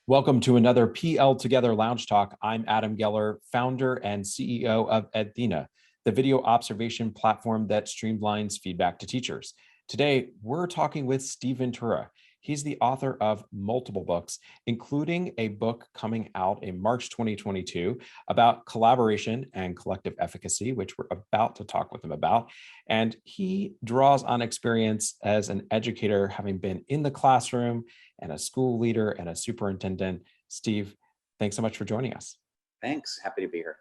Welcome to another PL Together Lounge Talk. I'm Adam Geller, founder and CEO of Edthena, the video observation platform that streamlines feedback to teachers. Today, we're talking with Steve Ventura. He's the author of multiple books, including a book coming out in March 2022 about collaboration and collective efficacy, which we're about to talk with him about. And he draws on experience as an educator, having been in the classroom and a school leader and a superintendent. Steve, thanks so much for joining us. Thanks. Happy to be here.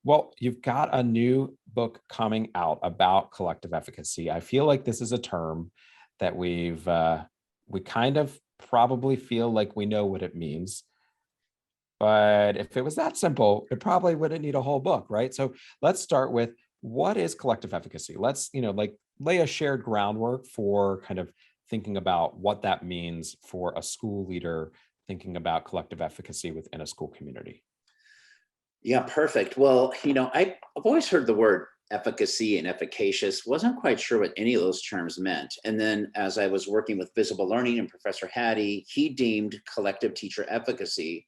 Well, you've got a new book coming out about collective efficacy. I feel like this is a term that we kind of probably feel like we know what it means. But if it was that simple, it probably wouldn't need a whole book, right? So let's start with, what is collective efficacy? Let's, lay a shared groundwork for kind of thinking about what that means for a school leader thinking about collective efficacy within a school community. Yeah, perfect. Well, I've always heard the word efficacy and efficacious, wasn't quite sure what any of those terms meant. And then as I was working with Visible Learning and Professor Hattie, he deemed collective teacher efficacy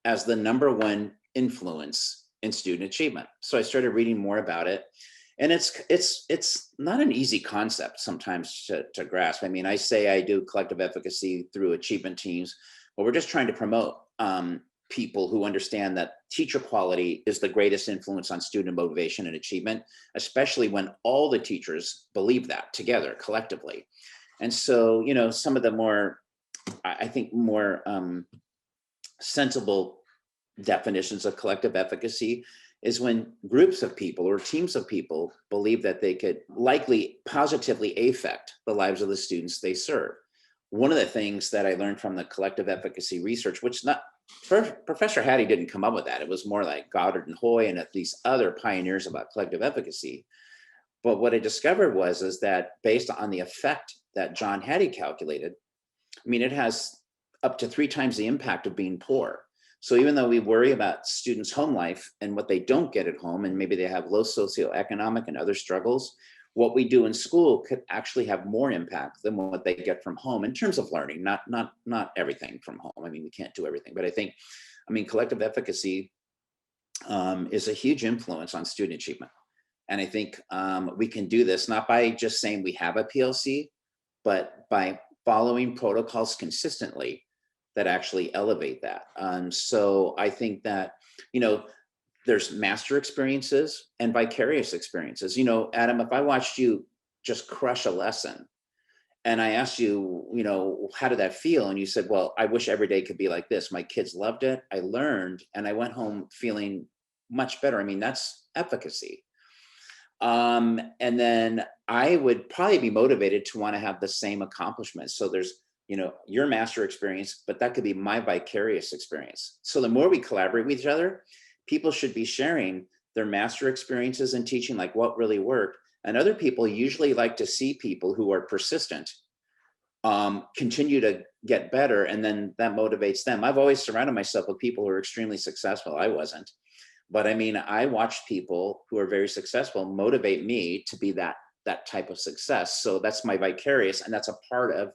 as the #1 influence in student achievement. So I started reading more about it. And it's not an easy concept sometimes to grasp. I mean, I say I do collective efficacy through achievement teams, but we're just trying to promote people who understand that teacher quality is the greatest influence on student motivation and achievement, especially when all the teachers believe that together collectively. And so, some of the more, I think, more sensible definitions of collective efficacy is when groups of people or teams of people believe that they could likely positively affect the lives of the students they serve. One of the things that I learned from the collective efficacy research, Professor Hattie didn't come up with that. It was more like Goddard and Hoy and these other pioneers about collective efficacy. But what I discovered is that based on the effect that John Hattie calculated, I mean, it has up to 3 times the impact of being poor. So even though we worry about students' home life and what they don't get at home, and maybe they have low socioeconomic and other struggles, what we do in school could actually have more impact than what they get from home in terms of learning, not everything from home. I mean, we can't do everything, but I think, collective efficacy is a huge influence on student achievement. And I think we can do this not by just saying we have a PLC, but by following protocols consistently that actually elevate that. So I think that, there's master experiences and vicarious experiences. Adam, if I watched you just crush a lesson and I asked you, how did that feel? And you said, well, I wish every day could be like this. My kids loved it. I learned, and I went home feeling much better. I mean, that's efficacy. And then I would probably be motivated to want to have the same accomplishments. So there's, your master experience, but that could be my vicarious experience. So the more we collaborate with each other, people should be sharing their master experiences in teaching, like what really worked. And other people usually like to see people who are persistent continue to get better, and then that motivates them. I've always surrounded myself with people who are extremely successful. I wasn't. But I watched people who are very successful motivate me to be that type of success. So that's my vicarious, and that's a part of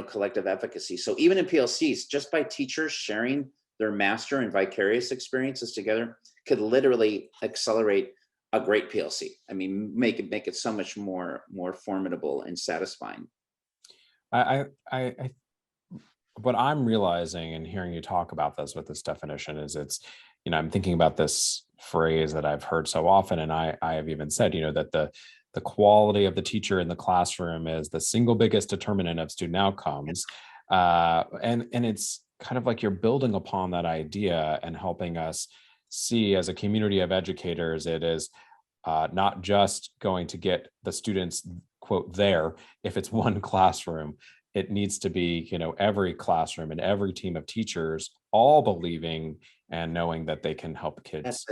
collective efficacy. So even in PLCs, just by teachers sharing their master and vicarious experiences together could literally accelerate a great PLC. I mean, make it so much more formidable and satisfying. What I'm realizing and hearing you talk about this with this definition is I'm thinking about this phrase that I've heard so often, and I have even said, that the quality of the teacher in the classroom is the single biggest determinant of student outcomes. And it's kind of like you're building upon that idea and helping us see, as a community of educators, it is not just going to get the students, quote, there if it's one classroom. It needs to be, every classroom and every team of teachers all believing and knowing that they can help kids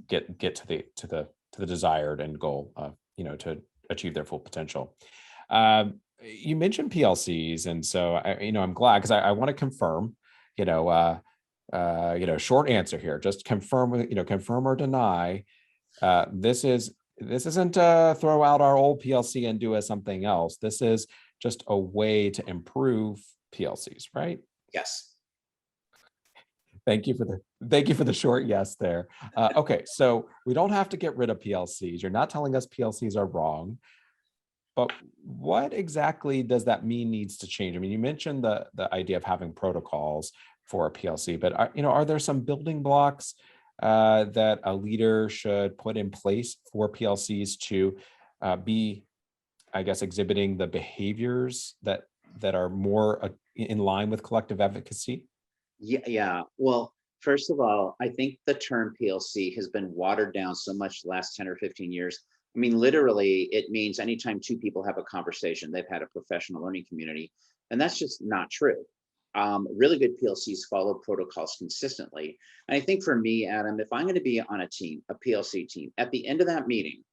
get to the desired end goal of, to achieve their full potential. You mentioned PLCs, and so I'm glad, because I want to confirm, short answer here, just confirm, confirm or deny. This isn't throw out our old PLC and do something else. This is just a way to improve PLCs, right? Yes. Thank you for the short yes there. Okay, so we don't have to get rid of PLCs. You're not telling us PLCs are wrong, but what exactly does that mean needs to change? I mean, you mentioned the idea of having protocols for a PLC, but are there some building blocks that a leader should put in place for PLCs to be, I guess, exhibiting the behaviors that are more in line with collective efficacy? Yeah. Well, first of all, I think the term PLC has been watered down so much the last 10 or 15 years. I mean, literally, it means anytime two people have a conversation, they've had a professional learning community. And that's just not true. Really good PLCs follow protocols consistently. And I think for me, Adam, if I'm going to be on a team, a PLC team, at the end of that meeting,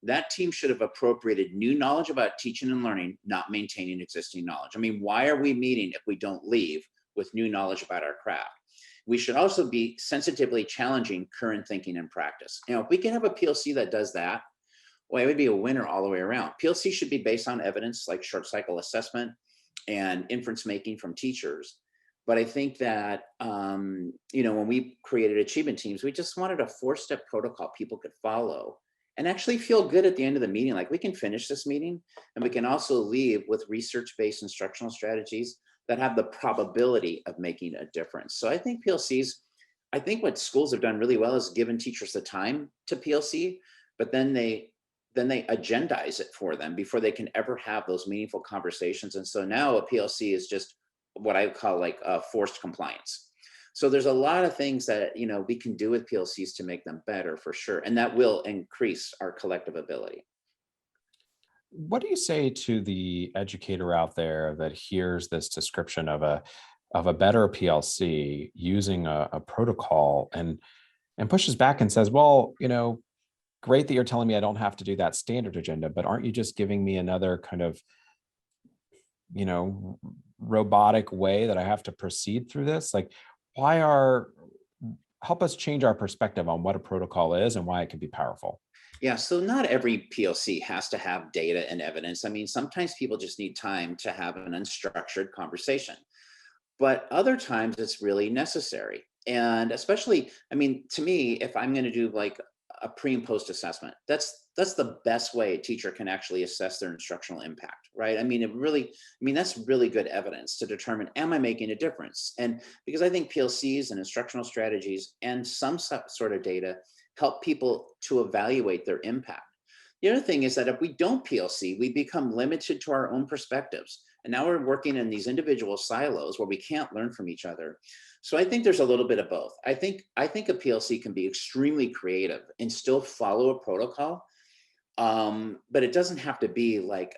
that team should have appropriated new knowledge about teaching and learning, not maintaining existing knowledge. I mean, why are we meeting if we don't leave with new knowledge about our craft? We should also be sensitively challenging current thinking and practice. If we can have a PLC that does that, well, it would be a winner all the way around. PLC should be based on evidence like short cycle assessment and inference making from teachers. But I think that, when we created achievement teams, we just wanted a 4-step protocol people could follow and actually feel good at the end of the meeting. Like, we can finish this meeting and we can also leave with research-based instructional strategies that have the probability of making a difference. So I think PLCs, I think what schools have done really well is given teachers the time to PLC, but then they agendize it for them before they can ever have those meaningful conversations. And so now a PLC is just what I call like forced compliance. So there's a lot of things that we can do with PLCs to make them better for sure, and that will increase our collective ability. What do you say to the educator out there that hears this description of a better PLC using a protocol and pushes back and says, well, great that you're telling me I don't have to do that standard agenda, but aren't you just giving me another kind of, you know, robotic way that I have to proceed through this? Like, help us change our perspective on what a protocol is and why it can be powerful. Yeah, so not every PLC has to have data and evidence. I mean, sometimes people just need time to have an unstructured conversation, but other times it's really necessary. And especially, I mean, to me, if I'm going to do like a pre and post assessment, that's the best way a teacher can actually assess their instructional impact, right? I mean, that's really good evidence to determine, am I making a difference? And because I think PLCs and instructional strategies and some sort of data help people to evaluate their impact. The other thing is that if we don't PLC, we become limited to our own perspectives. And now we're working in these individual silos where we can't learn from each other. So I think there's a little bit of both. I think a PLC can be extremely creative and still follow a protocol. But it doesn't have to be like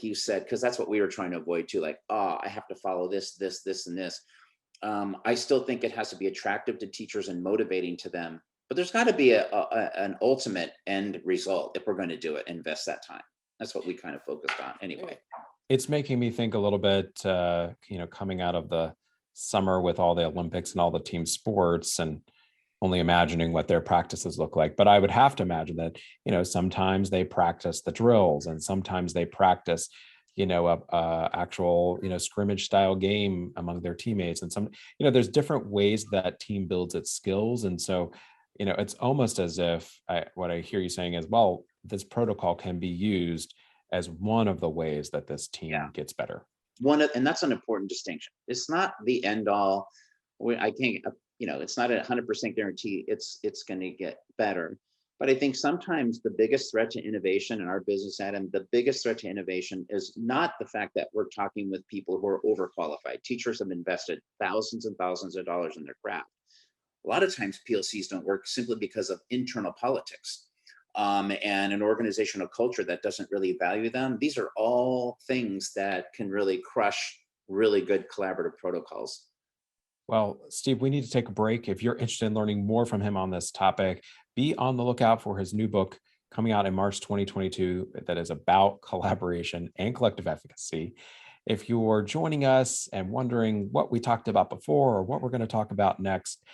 you said, because that's what we were trying to avoid too. Like, oh, I have to follow this, and this. I still think it has to be attractive to teachers and motivating to them. But there's got to be an ultimate end result if we're going to do it, invest that time. That's what we kind of focused on anyway. It's making me think a little bit, coming out of the summer with all the Olympics and all the team sports and only imagining what their practices look like. But I would have to imagine that, sometimes they practice the drills and sometimes they practice, actual, scrimmage style game among their teammates. And there's different ways that team builds its skills. And so, it's almost as if what I hear you saying is, well, this protocol can be used as one of the ways that this team gets better. And that's an important distinction. It's not the end all. I can't, it's not a 100% guarantee it's going to get better. But I think sometimes the biggest threat to innovation in our business, Adam, the biggest threat to innovation is not the fact that we're talking with people who are overqualified. Teachers have invested thousands and thousands of dollars in their craft. A lot of times PLCs don't work simply because of internal politics. And an organizational culture that doesn't really value them. These are all things that can really crush really good collaborative protocols. Well, Steve, we need to take a break. If you're interested in learning more from him on this topic, be on the lookout for his new book coming out in March 2022 that is about collaboration and collective efficacy. If you're joining us and wondering what we talked about before or what we're going to talk about next,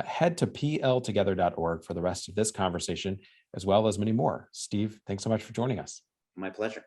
head to pltogether.org for the rest of this conversation, as well as many more. Steve, thanks so much for joining us. My pleasure.